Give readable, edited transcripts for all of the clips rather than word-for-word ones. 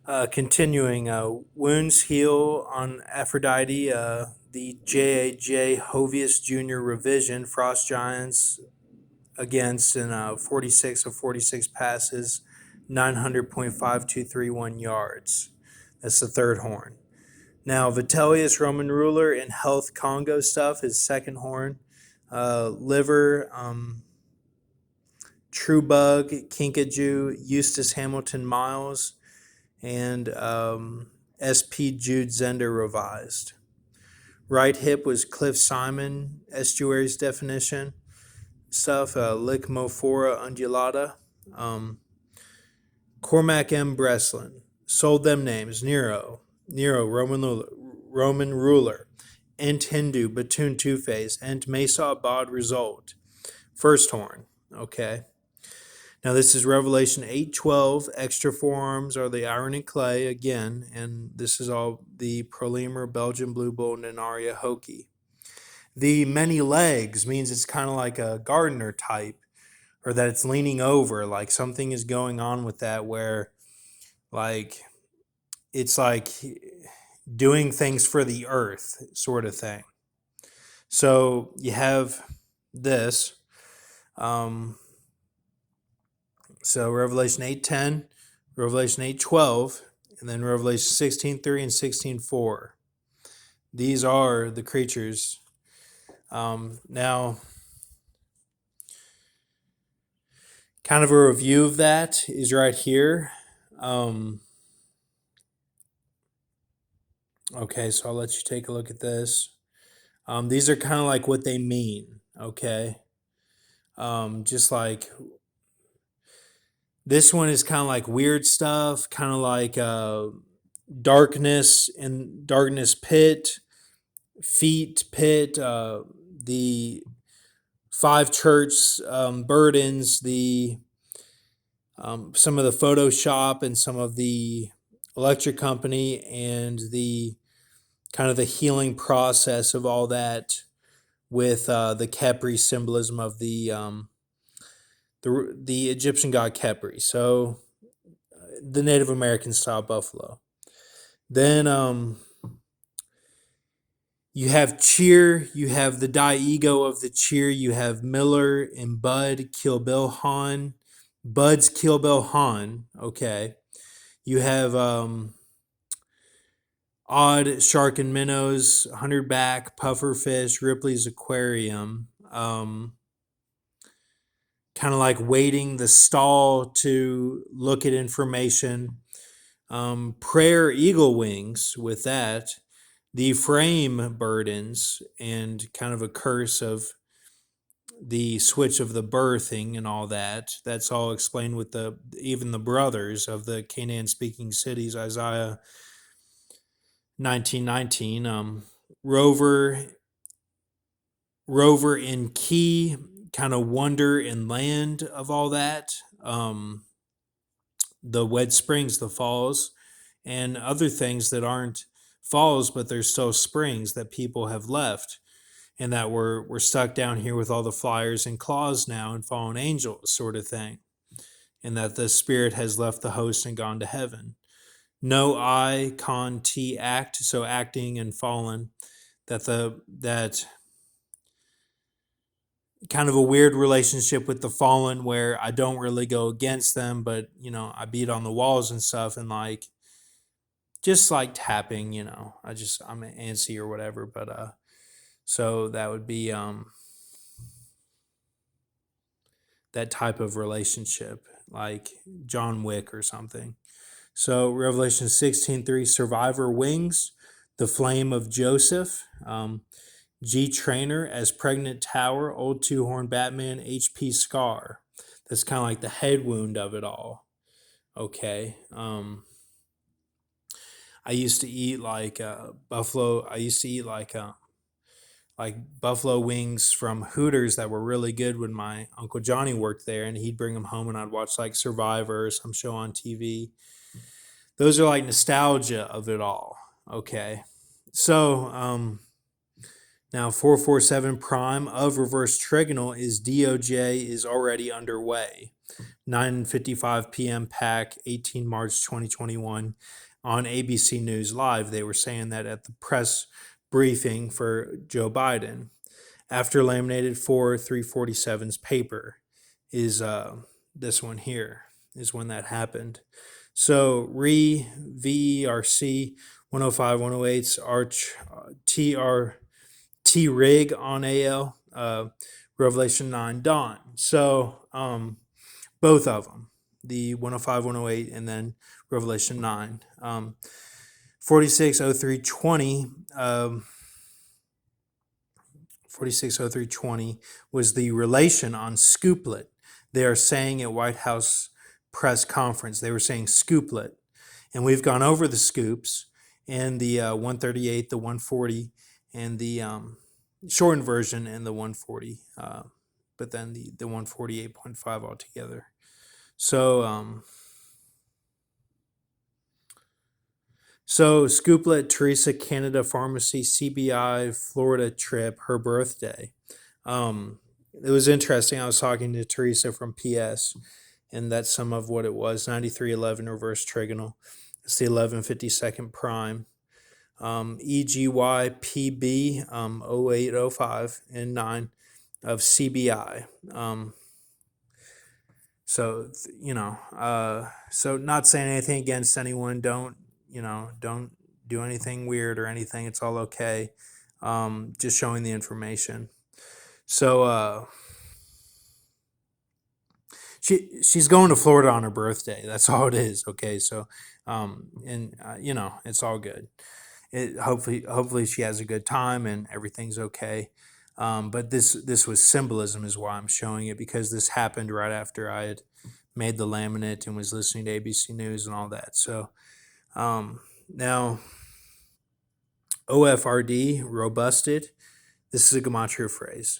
Continuing, wounds heal on Aphrodite. The J.A.J. Hovius Jr. revision, Frost Giants against in 46 of 46 passes, 900.5231 yards. That's the third horn. Now, Vitellius, Roman ruler, and health Congo stuff is second horn. Liver, True Bug, Kinkajou, Eustace Hamilton Miles, and SP Jude Zender revised. Right hip was Cliff Simon estuaries definition stuff, Licmophora undulata. Cormac M. Breslin sold them names: Nero, Roman ruler, Ent Hindu, Batoon Two Face, Ent Mesa Abad result. First horn. Okay. Now this is Revelation 8:12. Extra forearms are the iron and clay again, and this is all the Prolemur, Belgian Blue Bull, Nanaria Hoki. The many legs means it's kind of like a gardener type, or that it's leaning over, like something is going on with that where like it's like doing things for the earth sort of thing. So you have this. So Revelation 8:10, Revelation 8:12, and then Revelation 16:3 and 16:4. These are the creatures. Now, kind of a review of that is right here. Okay, so I'll let you take a look at this. These are kind of like what they mean, okay? Just like this one is kind of like weird stuff, kind of like darkness and darkness pit, feet pit, the five church burdens, the some of the Photoshop and some of the electric company, and the kind of the healing process of all that with the Khepri symbolism of the Egyptian god Khepri. So the Native American style buffalo. Then you have Cheer, you have the Ego of the Cheer, you have Miller and Bud Kill Bill Han. Bud's Kill Bill Han, okay. You have Odd Shark and Minnows, 100-back, Pufferfish, Ripley's Aquarium. Kind of like waiting the stall to look at information. Prayer Eagle Wings with that. The frame burdens and kind of a curse of the switch of the birthing and all that. That's all explained with the even the brothers of the Canaan speaking cities, Isaiah 19:19. Rover in Key, kind of wonder and land of all that. The wet springs, the falls, and other things that aren't falls, but they're still springs that people have left, and that we're stuck down here with all the flyers and claws now and fallen angels sort of thing, and that the spirit has left the host and gone to heaven. No I con T act, so acting and fallen, that kind of a weird relationship with the fallen where I don't really go against them, but I beat on the walls and stuff, and like just like tapping, I'm antsy or whatever, but so that would be that type of relationship, like John Wick or something. So Revelation 16:3, Survivor Wings, the Flame of Joseph, G Trainer as Pregnant Tower, Old Two Horn Batman, HP Scar. That's kind of like the head wound of it all. Okay. I used to eat like buffalo. I used to eat like buffalo wings from Hooters that were really good when my Uncle Johnny worked there, and he'd bring them home, and I'd watch like Survivor or some show on TV. Those are like nostalgia of it all. Okay. So now 447 prime of reverse trigonal is DOJ is already underway. 9:55 p.m. PAC, 18 March 2021. On ABC News Live, they were saying that at the press briefing for Joe Biden, after laminated 347's paper, is this one here, is when that happened. So VERC 105 108's Arch T Rig on AL, Revelation 9 Dawn. So both of them, the 105 108 and then Revelation 9. 460320 460320 was the relation on Scooplet. They are saying at White House press conference, they were saying Scooplet. And we've gone over the scoops and the 138, the 140, and the shortened version and the 140, but then the 148.5 altogether. So Scooplet, Teresa Canada Pharmacy, CBI, Florida trip, her birthday. It was interesting. I was talking to Teresa from PS, and that's some of what it was. 9311 reverse trigonal. It's the 1152nd prime. EGY PB 0805 and 9 of CBI. So not saying anything against anyone. Don't do anything weird or anything. It's all okay. Just showing the information. So she's going to Florida on her birthday. That's all it is. Okay. So it's all good. Hopefully she has a good time and everything's okay. But this was symbolism is why I'm showing it, because this happened right after I had made the laminate and was listening to ABC News and all that. So now OFRD, robusted. This is a gematria phrase.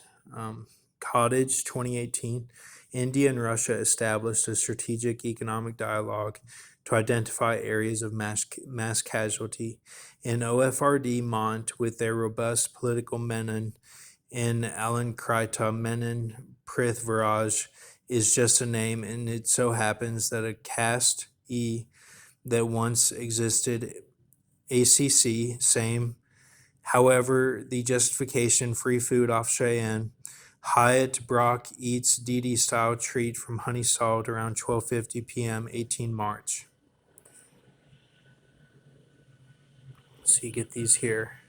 Cottage, 2018. India and Russia established a strategic economic dialogue to identify areas of mass casualty. In OFRD, Mont, with their robust political menon in Alankrita Menon Prithviraj, is just a name, and it so happens that a caste E that once existed, ACC, same. However, the justification, free food off Cheyenne. Hyatt Brock eats DD style treat from Honey Salt around 12:50 p.m. 18 March. So you get these here.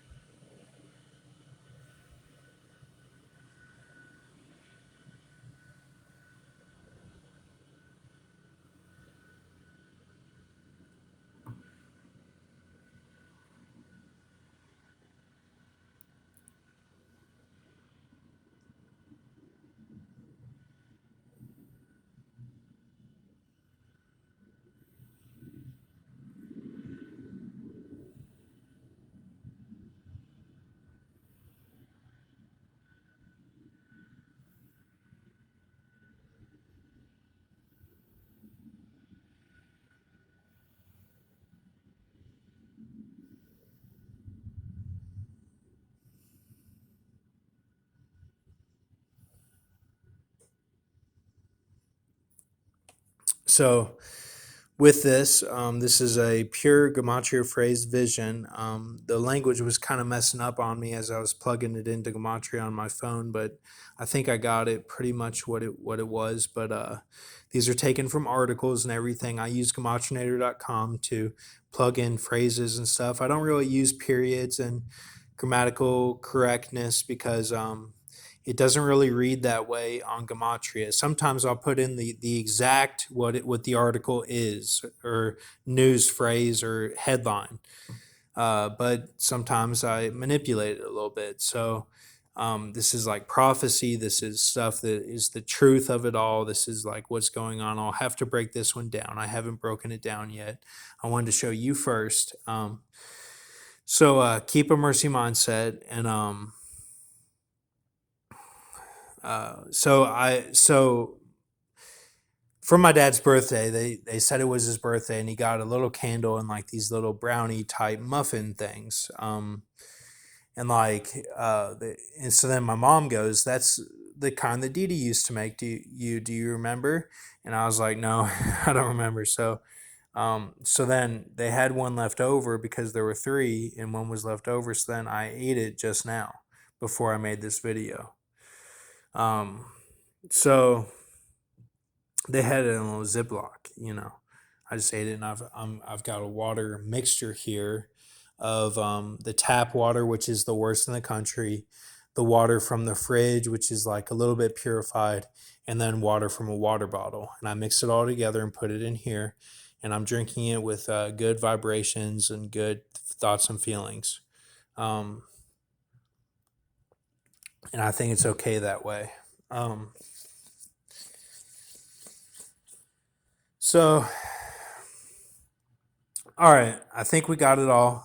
So with this, this is a pure gematria phrase vision. The language was kind of messing up on me as I was plugging it into gematria on my phone, but I think I got it pretty much what it was. But these are taken from articles and everything. I use gematrinator.com to plug in phrases and stuff. I don't really use periods and grammatical correctness because it doesn't really read that way on gematria. Sometimes I'll put in the exact what the article is, or news phrase or headline, but sometimes I manipulate it a little bit. So this is like prophecy. This is stuff that is the truth of it all. This is like what's going on. I'll have to break this one down. I haven't broken it down yet. I wanted to show you first. So keep a mercy mindset, and so for my dad's birthday, they said it was his birthday, and he got a little candle and like these little brownie type muffin things. And so then my mom goes, that's the kind that Dee Dee used to make. Do you remember? And I was like, no, I don't remember. So then they had one left over because there were three and one was left over. So then I ate it just now before I made this video. So they had it in a little Ziploc. I just ate it, and I've got a water mixture here of the tap water, which is the worst in the country, the water from the fridge, which is like a little bit purified, and then water from a water bottle. And I mix it all together and put it in here, and I'm drinking it with good vibrations and good thoughts and feelings. And I think it's okay that way. So, all right, I think we got it all.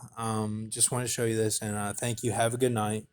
Just want to show you this, and thank you. Have a good night.